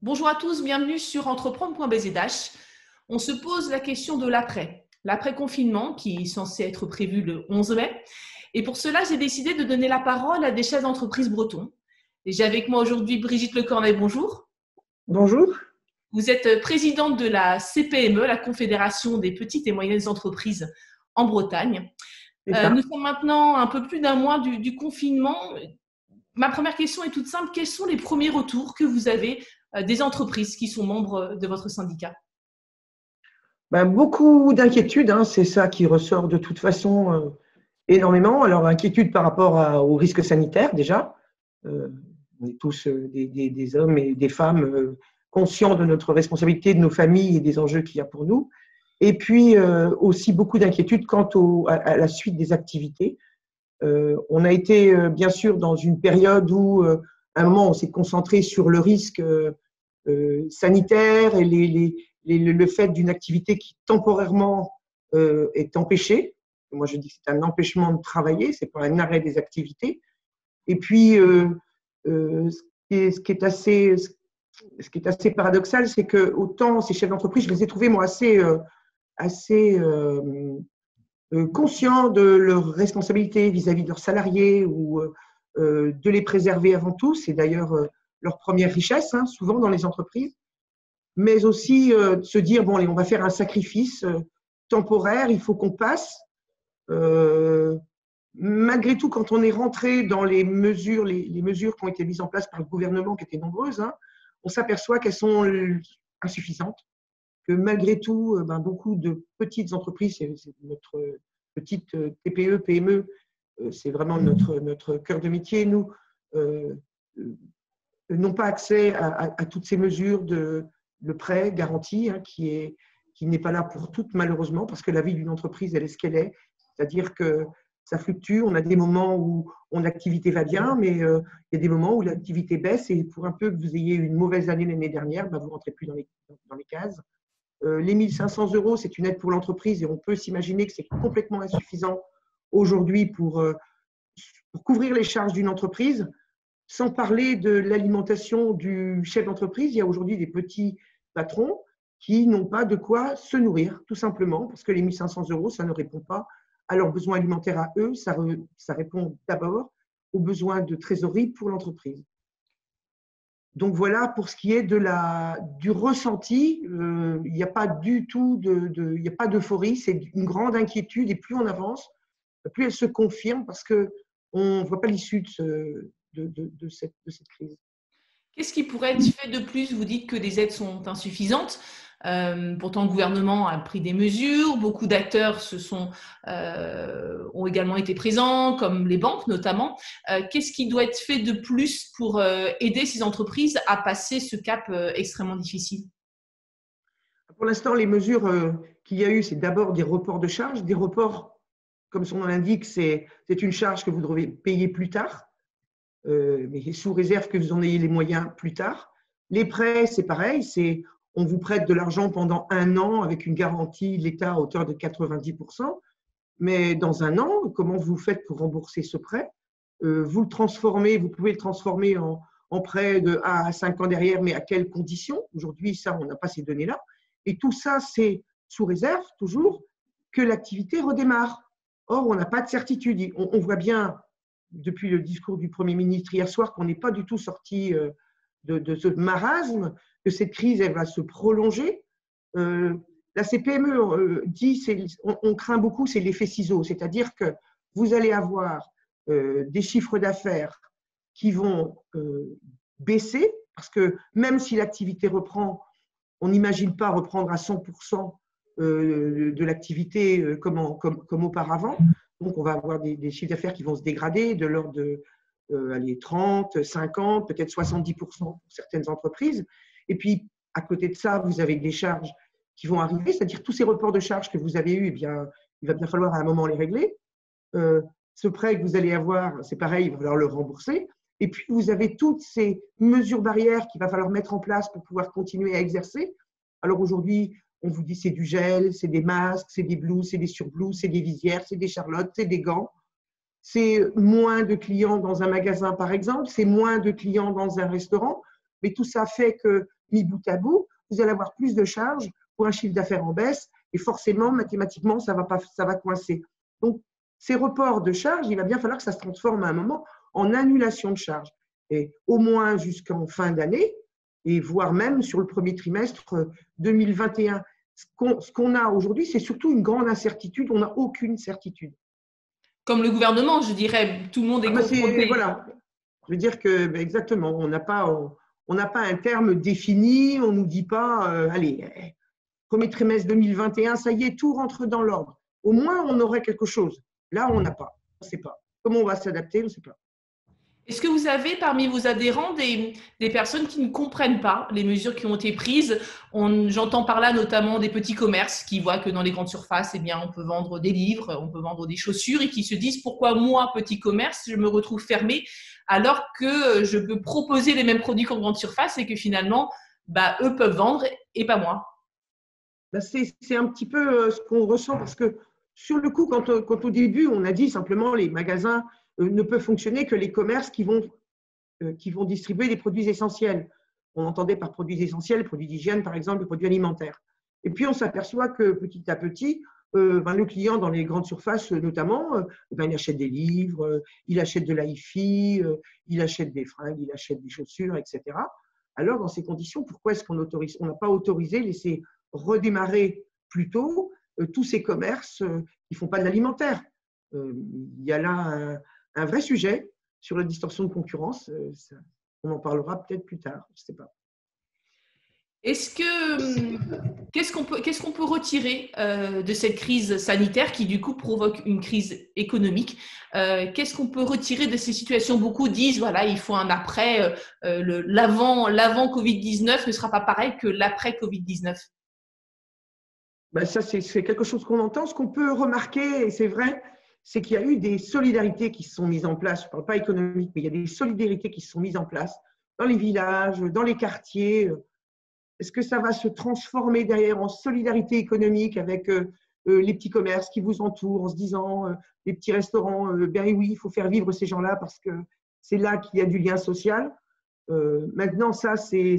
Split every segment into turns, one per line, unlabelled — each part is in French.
Bonjour à tous, bienvenue sur entreprendre.bzh. On se pose la question de l'après-confinement qui est censé être prévu le 11 mai. Et pour cela, j'ai décidé de donner la parole à des chefs d'entreprise bretons. Et j'ai avec moi aujourd'hui Brigitte Lecornet, bonjour.
Bonjour.
Vous êtes présidente de la CPME, la Confédération des petites et moyennes entreprises en Bretagne.
C'est ça.
Nous sommes maintenant un peu plus d'un mois du confinement. Ma première question est toute simple. Quels sont les premiers retours que vous avez des entreprises qui sont membres de votre syndicat?
Beaucoup d'inquiétudes, hein, c'est ça qui ressort de toute façon énormément. Alors, inquiétude par rapport aux risques sanitaires déjà. On est tous des hommes et des femmes conscients de notre responsabilité, de nos familles et des enjeux qu'il y a pour nous. Et puis aussi beaucoup d'inquiétudes quant à la suite des activités. On a été bien sûr dans une période où, à un moment, on s'est concentré sur le risque sanitaire et le fait d'une activité qui temporairement est empêchée. Moi, je dis que c'est un empêchement de travailler, c'est pas un arrêt des activités. Et puis, ce qui est assez paradoxal, c'est que autant ces chefs d'entreprise, je les ai trouvés moi assez conscients de leurs responsabilités vis-à-vis de leurs salariés ou de les préserver avant tout. C'est d'ailleurs leur première richesse, hein, souvent dans les entreprises. Mais aussi de se dire, bon, allez, on va faire un sacrifice temporaire, il faut qu'on passe. Malgré tout, quand on est rentré dans les mesures qui ont été mises en place par le gouvernement, qui étaient nombreuses, hein, on s'aperçoit qu'elles sont insuffisantes, que malgré tout, beaucoup de petites entreprises, c'est notre petite TPE, PME, c'est vraiment notre cœur de métier, nous, n'ont pas accès à toutes ces mesures de prêt garanti, hein, qui n'est pas là pour toutes, malheureusement, parce que la vie d'une entreprise, elle est ce qu'elle est. C'est-à-dire que ça fluctue. On a des moments où l'activité va bien, mais il y a des moments où l'activité baisse. Et pour un peu que vous ayez une mauvaise année l'année dernière, vous ne rentrez plus dans les cases. Les 1 500 €, c'est une aide pour l'entreprise et on peut s'imaginer que c'est complètement insuffisant aujourd'hui pour couvrir les charges d'une entreprise. Sans parler de l'alimentation du chef d'entreprise, il y a aujourd'hui des petits patrons qui n'ont pas de quoi se nourrir, tout simplement, parce que les 1 500 €, ça ne répond pas à leurs besoins alimentaires à eux, ça répond d'abord aux besoins de trésorerie pour l'entreprise. Donc voilà, pour ce qui est du ressenti, il n'y a pas du tout il n'y a pas d'euphorie, c'est une grande inquiétude et plus on avance, plus elle se confirme parce qu'on ne voit pas l'issue de cette crise.
Qu'est-ce qui pourrait être fait de plus? Vous dites que les aides sont insuffisantes. Pourtant, le gouvernement a pris des mesures. Beaucoup d'acteurs ont également été présents, comme les banques notamment. Qu'est-ce qui doit être fait de plus pour aider ces entreprises à passer ce cap extrêmement difficile?
Pour l'instant, les mesures qu'il y a eu, c'est d'abord des reports de charges. Des reports, comme son nom l'indique, c'est une charge que vous devez payer plus tard, mais sous réserve que vous en ayez les moyens plus tard. Les prêts, c'est pareil, on vous prête de l'argent pendant 1 an avec une garantie de l'État à hauteur de 90%, mais dans 1 an, comment vous faites pour rembourser ce prêt? Vous pouvez le transformer en prêt de 1 à 5 ans derrière, mais à quelles conditions? Aujourd'hui, ça, on n'a pas ces données-là. Et tout ça, c'est sous réserve, toujours, que l'activité redémarre. Or, on n'a pas de certitude. On voit bien, depuis le discours du Premier ministre hier soir, qu'on n'est pas du tout sorti de ce marasme, que cette crise, elle va se prolonger. La CPME dit, on craint beaucoup, c'est l'effet ciseau, c'est-à-dire que vous allez avoir des chiffres d'affaires qui vont baisser, parce que même si l'activité reprend, on n'imagine pas reprendre à 100% de l'activité comme auparavant. Donc, on va avoir des chiffres d'affaires qui vont se dégrader de l'ordre de 30, 50, peut-être 70% pour certaines entreprises. Et puis, à côté de ça, vous avez des charges qui vont arriver, c'est-à-dire tous ces reports de charges que vous avez eus, eh bien, il va bien falloir à un moment les régler. Ce prêt que vous allez avoir, c'est pareil, il va falloir le rembourser. Et puis, vous avez toutes ces mesures barrières qu'il va falloir mettre en place pour pouvoir continuer à exercer. Alors aujourd'hui, on vous dit c'est du gel, c'est des masques, c'est des blouses, c'est des surblouses, c'est des visières, c'est des charlottes, c'est des gants. C'est moins de clients dans un magasin, par exemple, c'est moins de clients dans un restaurant. mais tout ça fait que, mis bout à bout, vous allez avoir plus de charges pour un chiffre d'affaires en baisse et forcément, mathématiquement, ça va coincer. Donc, ces reports de charges, il va bien falloir que ça se transforme à un moment en annulation de charges. Et au moins jusqu'en fin d'année, et voire même sur le premier trimestre 2021. Ce qu'on a aujourd'hui, c'est surtout une grande incertitude. On n'a aucune certitude.
Comme le gouvernement, je dirais, tout le monde est confronté.
Voilà. Je veux dire que, exactement, on n'a pas un terme défini, on ne nous dit pas, allez, premier trimestre 2021, ça y est, tout rentre dans l'ordre. Au moins, on aurait quelque chose. Là, on n'a pas. On ne sait pas. Comment on va s'adapter, on ne sait pas.
Est-ce que vous avez parmi vos adhérents des personnes qui ne comprennent pas les mesures qui ont été prises? J'entends par là notamment des petits commerces qui voient que dans les grandes surfaces, eh bien, on peut vendre des livres, on peut vendre des chaussures et qui se disent pourquoi moi, petit commerce, je me retrouve fermé alors que je peux proposer les mêmes produits qu'en grande surface et que finalement, eux peuvent vendre et pas moi.
C'est un petit peu ce qu'on ressent parce que sur le coup, quand au début, on a dit simplement les magasins ne peuvent fonctionner que les commerces qui vont distribuer des produits essentiels. On entendait par produits essentiels, produits d'hygiène par exemple, produits alimentaires. Et puis on s'aperçoit que petit à petit, le client dans les grandes surfaces notamment, il achète des livres, il achète de l'hi-fi, il achète des fringues, il achète des chaussures, etc. Alors dans ces conditions, pourquoi est-ce qu'on n'a pas autorisé, laisser redémarrer plus tôt tous ces commerces qui ne font pas de l'alimentaire? Il y a là un vrai sujet sur la distorsion de concurrence. On en parlera peut-être plus tard, je ne sais pas.
Qu'est-ce qu'on peut retirer de cette crise sanitaire qui du coup provoque une crise économique? Qu'est-ce qu'on peut retirer de ces situations? Beaucoup disent voilà, il faut un après, l'avant Covid-19 ne sera pas pareil que l'après Covid-19.
Ça, c'est quelque chose qu'on entend. Ce qu'on peut remarquer, et c'est vrai, c'est qu'il y a eu des solidarités qui se sont mises en place. Je ne parle pas économique, mais il y a des solidarités qui se sont mises en place dans les villages, dans les quartiers. Est-ce que ça va se transformer derrière en solidarité économique avec les petits commerces qui vous entourent en se disant, les petits restaurants, bien oui, il faut faire vivre ces gens-là parce que c'est là qu'il y a du lien social. Maintenant, ça, c'est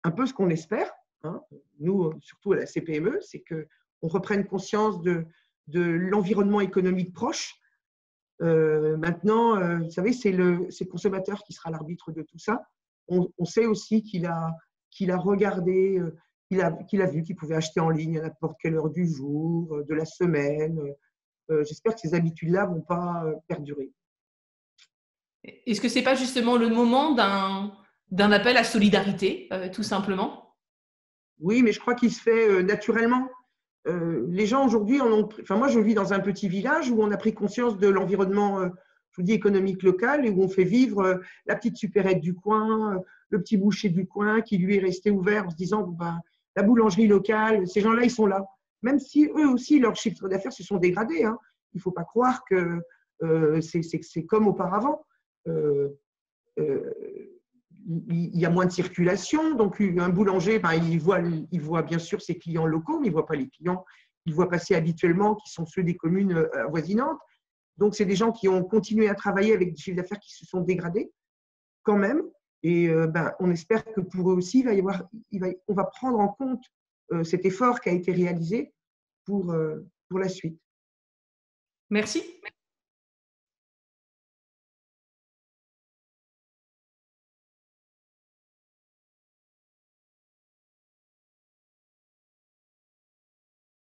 un peu ce qu'on espère. Hein. Nous, surtout à la CPME, c'est qu'on reprenne conscience de l'environnement économique proche. Maintenant, vous savez, c'est le consommateur qui sera l'arbitre de tout ça. On sait aussi qu'il a regardé, qu'il a vu qu'il pouvait acheter en ligne à n'importe quelle heure du jour, de la semaine. J'espère que ces habitudes-là ne vont pas perdurer.
Est-ce que ce n'est pas justement le moment d'un appel à solidarité, tout simplement?
Oui, mais je crois qu'il se fait naturellement. Les gens aujourd'hui, moi je vis dans un petit village où on a pris conscience de l'environnement, je vous dis, économique local, et où on fait vivre la petite supérette du coin, le petit boucher du coin qui lui est resté ouvert en se disant la boulangerie locale, ces gens-là, ils sont là. Même si eux aussi, leurs chiffres d'affaires se sont dégradés. Hein. Il ne faut pas croire que c'est comme auparavant. Il y a moins de circulation, donc un boulanger, il voit bien sûr ses clients locaux, mais il ne voit pas les clients qu'il voit passer habituellement, qui sont ceux des communes avoisinantes. Donc, c'est des gens qui ont continué à travailler avec des chiffres d'affaires qui se sont dégradés quand même. Et on espère que pour eux aussi, on va prendre en compte cet effort qui a été réalisé pour la suite.
Merci.